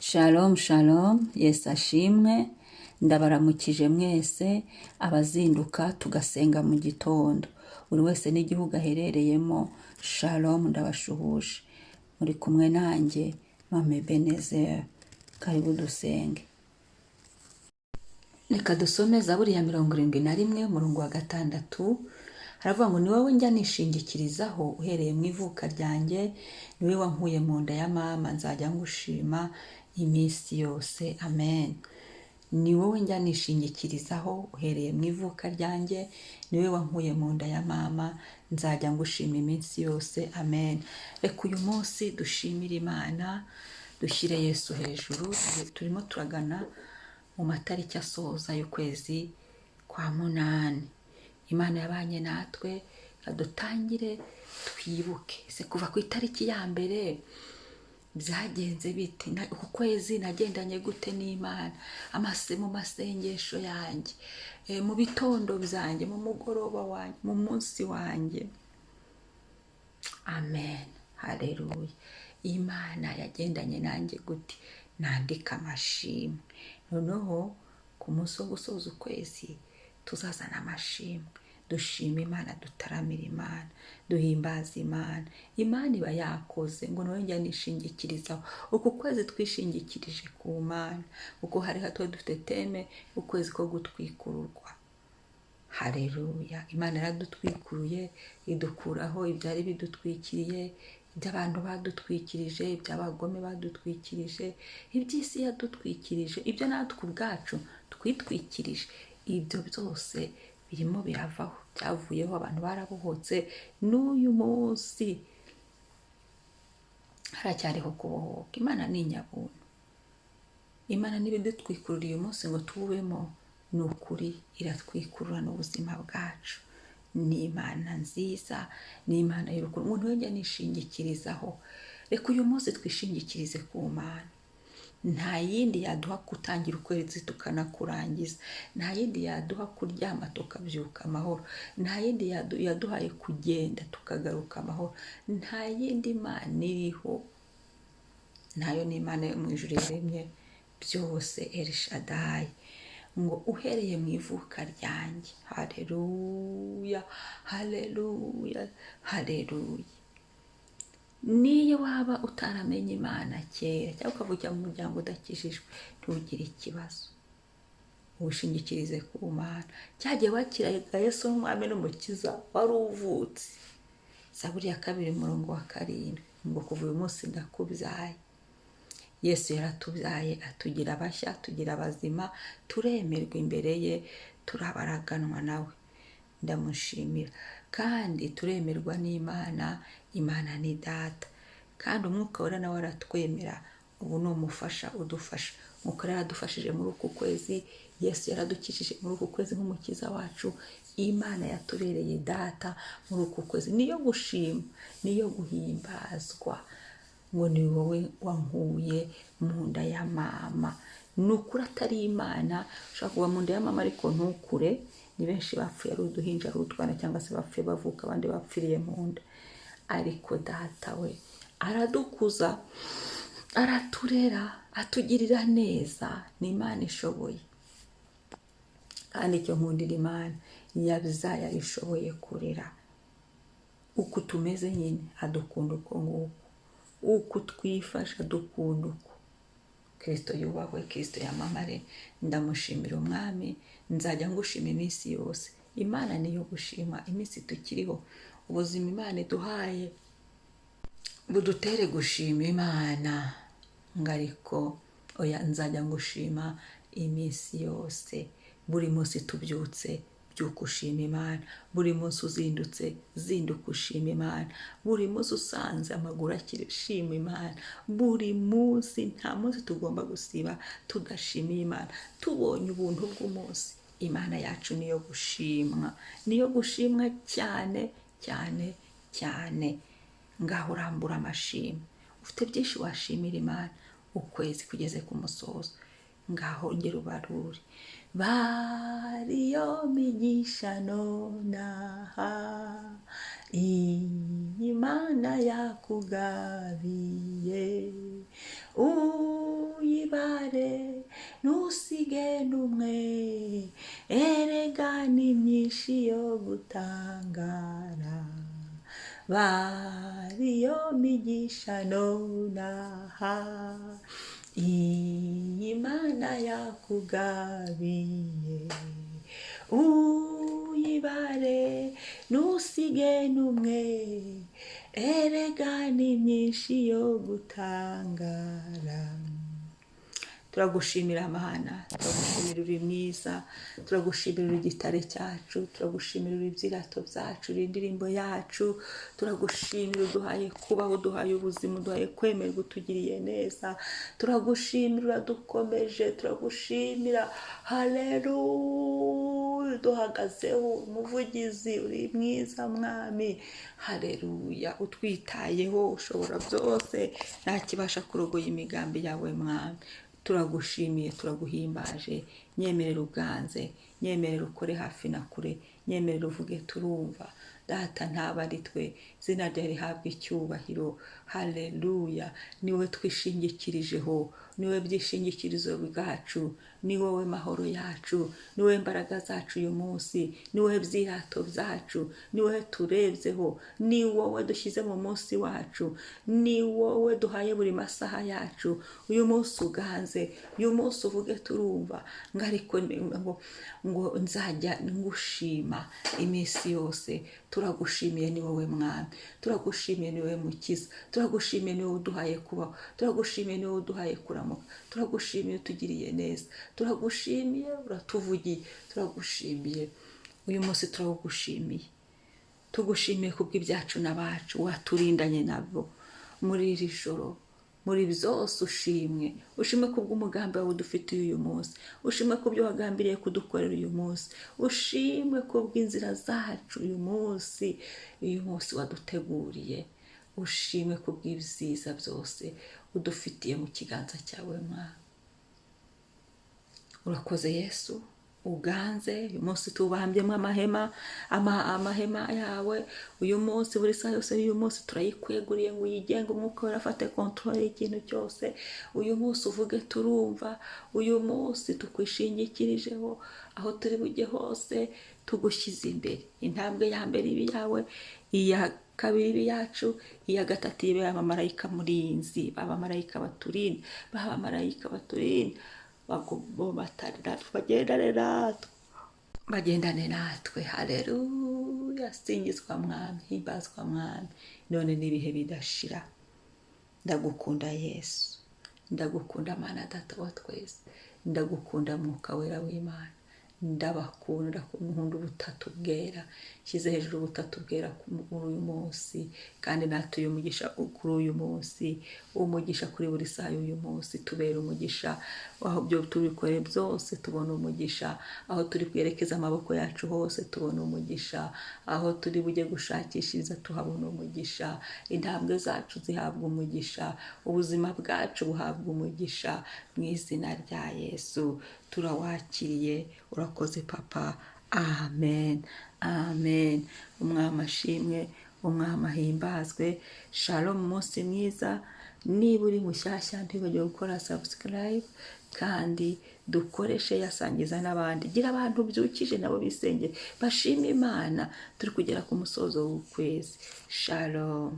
Shalom shalom, Yesu ashimwe, ndabaramukije mwese abazinduka tugasenga mu gitondo, buri wese n'igihugu aherereyemo. Shalom, ndabashuhuje, muri kumwe nanjye Mame Ebenezer. Karibu dusenge. Reka dusome Zaburi ya 71 umurongo wa 6. Haravuga ngo ni wowe njya nishingikirizaho uhereye mu ivuka ryanjye, ni wowe wankuye mu nda ya mama, nzajya ngushima iminsi yose. Amen. Ni wowe njya nishingikirizaho uhereye mu ivuka ryanjye, ni wowe wankuye mu nda ya mama, nzajya ngushima iminsi yose. Amen. Reka uyu munsi dushimire Imana, dushyire Yesu hejuru. Turimo turagana mu matariki asoza y'ukwezi kwa munani. Imana yabanye natwe, dutangire twibuke se kuva ku itariki ya mbere byagenze biti, uku kwezi nagendanye gute n'Imana, mu masengesho yanjye, mu bitondo byanjye, mu mugoroba wanjye, mu munsi wanjye. Amen. Haleluya. Imana yagendanye nanjye gute, nandika amashimwe. Noneho ku munsi wo gusoza ukwezi tuzazana amashimwe, dushima Imana, dutaramira Imana, duhimbaza Imana. Imana iba yakoze ngo nawe njya nishingikirizaho. Uku kwezi twishingikirije ku Mana, kuko hari hato dufite teme ukwezi ko gutwikururwa. Haleluya. Imana yaradutwikuruye, idukuraho ibyari bidutwikiriye, iby'abantu badutwikirije, iby'abagome badutwikirije, iby'isi yadutwikirije, ibyo natwe ubwacu twitwikirije. Ibyo byose birimo biravaho, byavuyeho, abantu barabohotse. N'uyu munsi haracyariho kubohoka. Imana ni inyabuntu. Imana n'ibidutwikurura uyu munsi ngo tuwubemo, ni ukuri iratwikurura n'ubuzima bwacu. Ni Imana nziza, ni Imana y'urukundo. Umuntu wese nishingikirizaho. Reka uyu munsi twishingikirize ku Mana. Nta yindi yaduha gutangira ukwezi tukanakurangiza, nta yindi yaduha kuryama tukabyuka amahoro, nta yindi yaduhaye kugenda tukagaruka amahoro, nta yindi Mana iriho. Nayo ni Imana yo mu ijuru yaremye byose, El Shaddai. Ngo uhereye mu ivuka ryanjye. Haleluya, haleluya, haleluya. Niyo waba utaramenye Imana kera, cyangwa ukavukira mu muryango udakijijwe, ntugire ikibazo, uwishingikirize ku Mana. Cyagiye wakiraga Yesu n'umwami n'umukiza wari uvutse. Zaburi ya 2 umurongo wa 7 ngo kuva uyu munsi ndakubyaye. Yesu yaratubyaye, atugira abashya, tugira abazima, turemerwa imbere ye, turabaraganwa nawe. Ndamushimira. Kandi turemerwa n'Imana. Imana ni data, kandi umwuka wera nawe aratwemera. Ubu ni umufasha udufasha. Umwuka wera yaradufashije muri uku kwezi, Yesu yaradukijije muri uku kwezi nk'umukiza wacu. Imana yatubereye data muri uku kwezi. Niyo gushima, niyo guhimbazwa. Ngo ni wowe wankuye mu nda ya mama. Nukuri atari Imana, ushobora kuba mu nda ya mama ariko ntukure. Ni benshi bapfuye ari uduhinja, ari utwana, cyangwa se bapfuye bavuka, abandi bapfiriye mu nda. Ariko data we aradukuza, araturera, atugirira neza. Ni Imana ishoboye. Kandi icyo nkundira Imana, yabyaye arishoboye kurera. Uko tumeze nyine adukunda uko nguko, uko twifasha dukunda uko. Kristo yubahwe, Kristo yamamare. Ndamushimira umwami, nzajya ngushima iminsi yose. Imana niyo gushima iminsi tukiriho. Ubuzima Imana iduhaye budutere gushima Imana. Ngariko oya, nzajya ngushima iminsi yose. Buri munsi tubyutse, byuka ushima Imana. Buri munsi uzindutse, zinduka ushima Imana. Buri munsi usanze amaguru akiri, shima Imana. Buri munsi, nta munsi tugomba gusiba tudashimiye Imana. Tubonye ubuntu bw'umunsi, Imana yacu niyo gushimwa, niyo gushimwa cyane cyane cyane. Ngaho urambura amashimwe. Ufite byinshi washimira Imana. Ukwezi kugeze ku musozo, ngaho ngera ubarure. Bariyo migisha nonaha Imana yakugabiye, ntusige n'umwe, erega ni myinshi yo gutangara, bariyo migisha nonaha iyi Mana yakugabiye, uyibare ntusige n'umwe, erega ni myinshi yo gutangara. Turagushimira Mana, turagushimira uri mwiza, turagushimira uri igitare cyacu, turagushimira uri ibyirato byacu, uri indirimbo yacu, turagushimira uduhaye kubaho, uduhaye ubuzima, uduhaye kwemerwa, utugiriye neza, turagushimira uradukomeje, turagushimira haleluya, duhagazeho umuvugizi, uri mwiza mwami, haleluya, utwitayeho, ushobora byose, nta kibasha kurogoya imigambi yawe mwami. Turagushimiye, turaguhimbaje, nyemerera uganze, nyemerera ukore hafi na kure, nyemerera uvuge turumva, data ntaba ari twe, izina ryawe rihabwa icyubahiro, haleluya, niwe twishingikirijeho, niwe byishingikirizo bwacu, ni wowe mahoro yacu, ni wowe mbaraga zacu uyu munsi, ni wowe byirato byacu, ni wowe turebyeho, ni wowe dushyize mu munsi wacu, ni wowe duhaye buri masaha yacu. Uyu munsi uganze, uyu munsi uvuge turumva, ngo ariko ngo nzajya ngushima iminsi yose. Turagushimiye, ni wowe mwami, turagushimiye, ni wowe mukiza, turagushimiye, ni wowe uduhaye kubaho, turagushimiye, ni wowe uduhaye kuramuka, turagushimiye, utugiriye neza, turagushimiye, uratuvugiye, turagushimiye. Uyu munsi turagushimiye, tugushimiye kubw'ibyacu n'abacu waturindanye nabo muri iri joro, muri byose ushimwe, ushimwe kubw'umugambi wawe udufitiye uyu munsi, ushimwe kubyo wagambiriye kudukorera uyu munsi, ushimwe kubw'inzira zacu uyu munsi waduteguriye, ushimwe kubw'ibyiza byose udufitiye mu kiganza cyawe mwana. Urakoze Yesu, uganze. Uyu munsi tubambyemo amahema yawe, uyu munsi buri saa yose y'uyu munsi turayikweguriye ngo uyigenge, umwuka wera afate control y'ikintu cyose. Uyu munsi uvuge turumva, uyu munsi tukwishingikirijeho, aho turi bujye hose tugushyize imbere. Intambwe ya mbere ibi yawe, iya kabiri ibi yacu, iya gatatu ibe abamarayika murinzi, abamarayika baturinda, abamarayika baturinda, bagendane natwe, haleluya, singizwa mwami, himbazwa mwami, none n'ibihe bidashira. Ndagukunda Yesu, ndagukunda Mana data wa twese, ndagukunda mwuka wera w'Imana, ndabakunda, nkunda ubutatu bwera, shyize hejuru ubutatu bwera kuri uyu munsi, kandi natuye umugisha kuri uyu munsi, umugisha kuri buri saa y'uyu munsi, tubera umugisha, aho byo tubikore byose tubona umugisha, aho turi kwerekeza amaboko yacu hose tubona umugisha, aho turi bujye gushakishiriza tuhabona umugisha, intambwe zacu zihabwa umugisha, ubuzima bwacu buhabwa umugisha, mu izina rya Yesu turawakiriye. Urakoze papa, amen, amen. Umwami ashimwe, umwami ahimbazwe. Shalom, umunsi mwiza. Niba uri mushyashya ntibagire gukora subscribe, kandi dukoreshe yasangiza n'abandi, gira abantu byukije nabo bisengere, bashima Imana. Turi kugera ku musozo w'ukwezi. Shalom.